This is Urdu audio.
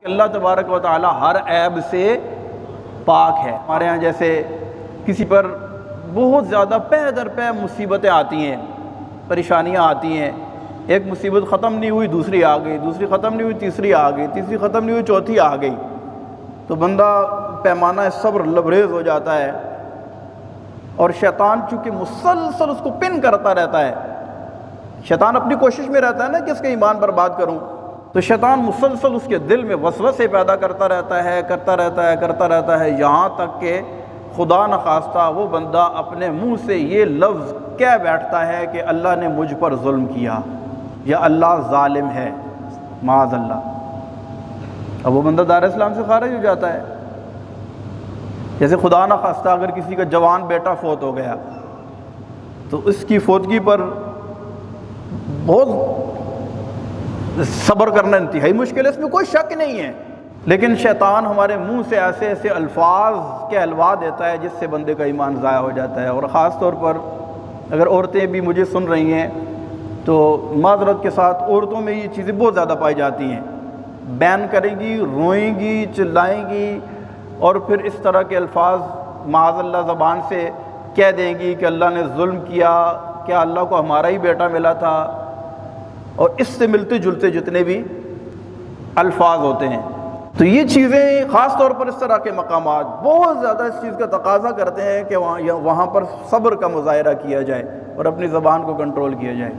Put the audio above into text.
اللہ تبارک و تعالی ہر عیب سے پاک ہے۔ ہمارے ہاں جیسے کسی پر بہت زیادہ پے در پے مصیبتیں آتی ہیں، پریشانیاں آتی ہیں، ایک مصیبت ختم نہیں ہوئی دوسری آ گئی، دوسری ختم نہیں ہوئی تیسری آ گئی، تیسری ختم نہیں ہوئی چوتھی آ گئی، تو بندہ پیمانہ صبر لبریز ہو جاتا ہے، اور شیطان چونکہ مسلسل اس کو پن کرتا رہتا ہے، شیطان اپنی کوشش میں رہتا ہے نا کہ اس کا ایمان برباد کروں، تو شیطان مسلسل اس کے دل میں وسوسے پیدا کرتا رہتا ہے یہاں تک کہ خدا نخواستہ وہ بندہ اپنے منہ سے یہ لفظ کہہ بیٹھتا ہے کہ اللہ نے مجھ پر ظلم کیا یا اللہ ظالم ہے، معاذ اللہ۔ اب وہ بندہ دار اسلام سے خارج ہو جاتا ہے۔ جیسے خدا نخواستہ اگر کسی کا جوان بیٹا فوت ہو گیا تو اس کی فوتگی پر بہت صبر کرنا انتہائی مشکل ہے، اس میں کوئی شک نہیں ہے، لیکن شیطان ہمارے منہ سے ایسے ایسے الفاظ کہلوا دیتا ہے جس سے بندے کا ایمان ضائع ہو جاتا ہے۔ اور خاص طور پر اگر عورتیں بھی مجھے سن رہی ہیں تو معذرت کے ساتھ عورتوں میں یہ چیزیں بہت زیادہ پائی جاتی ہیں، بین کریں گی، روئیں گی، چلائیں گی، اور پھر اس طرح کے الفاظ معاذ اللہ زبان سے کہہ دیں گی کہ اللہ نے ظلم کیا، کیا اللہ کو ہمارا ہی بیٹا ملا تھا، اور اس سے ملتے جلتے جتنے بھی الفاظ ہوتے ہیں۔ تو یہ چیزیں خاص طور پر اس طرح کے مقامات بہت زیادہ اس چیز کا تقاضا کرتے ہیں کہ وہاں پر صبر کا مظاہرہ کیا جائے اور اپنی زبان کو کنٹرول کیا جائے۔